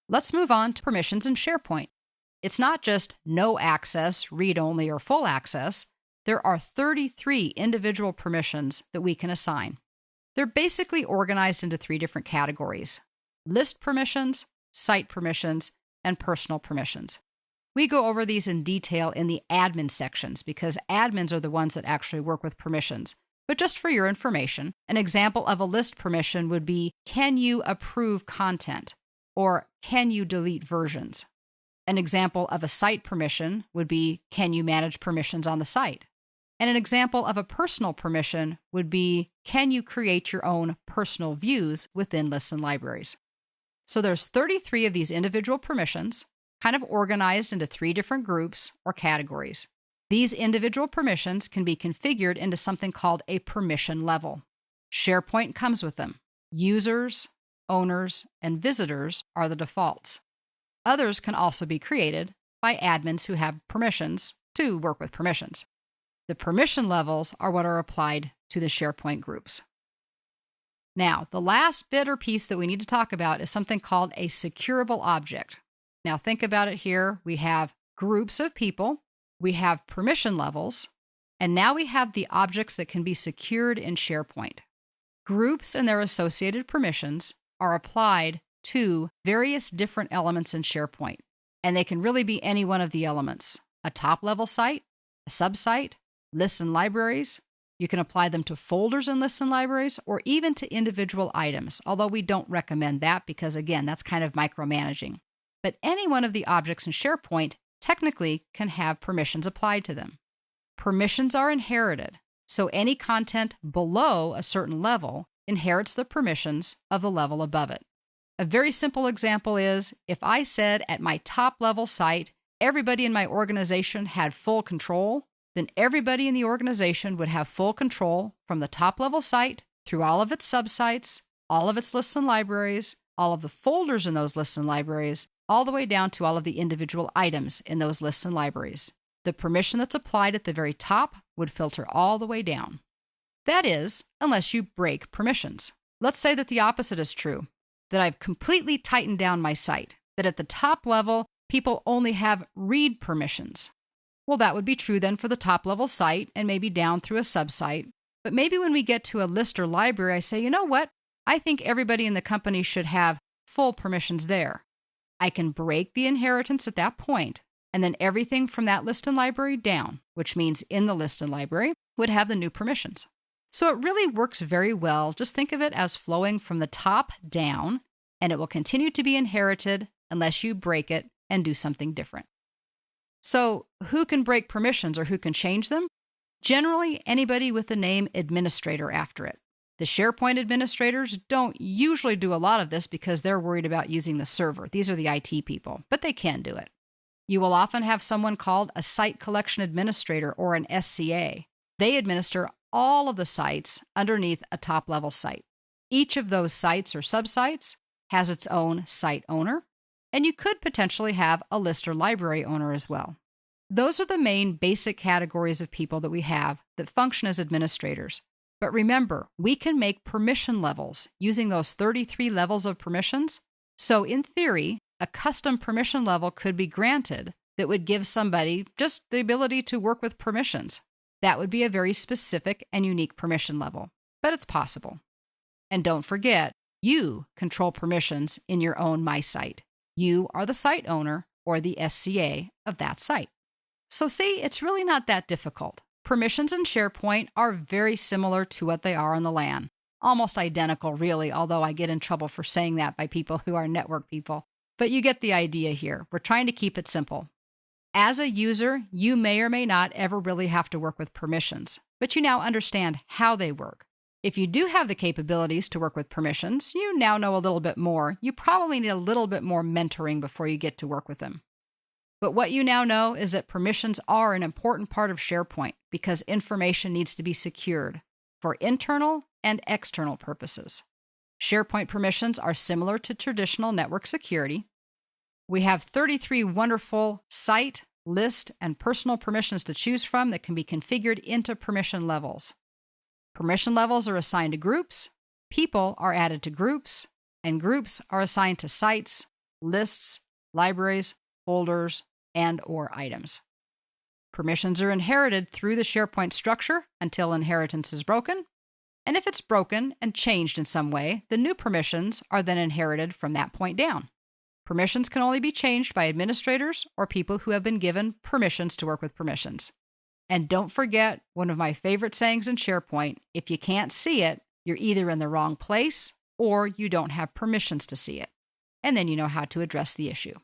Let's move on to permissions in SharePoint. It's not just no access, read-only, or full access. There are 33 individual permissions that we can assign. They're basically organized into 3 different categories: list permissions, site permissions, and personal permissions. We go over these in detail in the admin sections because admins are the ones that actually work with permissions. But just for your information, an example of a list permission would be, can you approve content? Or can you delete versions? An example of a site permission would be, can you manage permissions on the site? And an example of a personal permission would be, can you create your own personal views within lists and libraries? So there's 33 of these individual permissions, kind of organized into 3 different groups or categories. These individual permissions can be configured into something called a permission level. SharePoint comes with them. Users, owners, and visitors are the defaults. Others can also be created by admins who have permissions to work with permissions. The permission levels are what are applied to the SharePoint groups. Now, the last bit or piece that we need to talk about is something called a securable object. Now, think about it here. We have groups of people, we have permission levels, and now we have the objects that can be secured in SharePoint. Groups and their associated permissions are applied to various different elements in SharePoint, and they can really be any one of the elements: a top-level site, a sub-site, lists and libraries. You can apply them to folders in lists and libraries, or even to individual items, although we don't recommend that because, again, that's kind of micromanaging. But any one of the objects in SharePoint technically can have permissions applied to them. Permissions are inherited, so any content below a certain level inherits the permissions of the level above it. A very simple example is, if I said at my top-level site, everybody in my organization had full control, then everybody in the organization would have full control from the top-level site through all of its subsites, all of its lists and libraries, all of the folders in those lists and libraries, all the way down to all of the individual items in those lists and libraries. The permission that's applied at the very top would filter all the way down. That is, unless you break permissions. Let's say that the opposite is true, that I've completely tightened down my site, that at the top level, people only have read permissions. Well, that would be true then for the top-level site and maybe down through a subsite. But maybe when we get to a list or library, I say, you know what? I think everybody in the company should have full permissions there. I can break the inheritance at that point, and then everything from that list and library down, which means in the list and library, would have the new permissions. So it really works very well. Just think of it as flowing from the top down, and it will continue to be inherited unless you break it and do something different. So who can break permissions or who can change them? Generally, anybody with the name administrator after it. The SharePoint administrators don't usually do a lot of this because they're worried about using the server. These are the IT people, but they can do it. You will often have someone called a site collection administrator or an SCA. They administer all of the sites underneath a top-level site. Each of those sites or subsites has its own site owner, and you could potentially have a list or library owner as well. Those are the main basic categories of people that we have that function as administrators. But remember, we can make permission levels using those 33 levels of permissions. So in theory, a custom permission level could be granted that would give somebody just the ability to work with permissions. That would be a very specific and unique permission level, but it's possible. And don't forget, you control permissions in your own My Site. You are the site owner or the SCA of that site. So see, it's really not that difficult. Permissions in SharePoint are very similar to what they are on the LAN. Almost identical, really, although I get in trouble for saying that by people who are network people. But you get the idea here. We're trying to keep it simple. As a user, you may or may not ever really have to work with permissions, but you now understand how they work. If you do have the capabilities to work with permissions, you now know a little bit more. You probably need a little bit more mentoring before you get to work with them. But what you now know is that permissions are an important part of SharePoint because information needs to be secured for internal and external purposes. SharePoint permissions are similar to traditional network security. We have 33 wonderful site, list, and personal permissions to choose from that can be configured into permission levels. Permission levels are assigned to groups, people are added to groups, and groups are assigned to sites, lists, libraries, folders, and/or items. Permissions are inherited through the SharePoint structure until inheritance is broken, and if it's broken and changed in some way, the new permissions are then inherited from that point down. Permissions can only be changed by administrators or people who have been given permissions to work with permissions. And don't forget one of my favorite sayings in SharePoint: if you can't see it, you're either in the wrong place or you don't have permissions to see it. And then you know how to address the issue.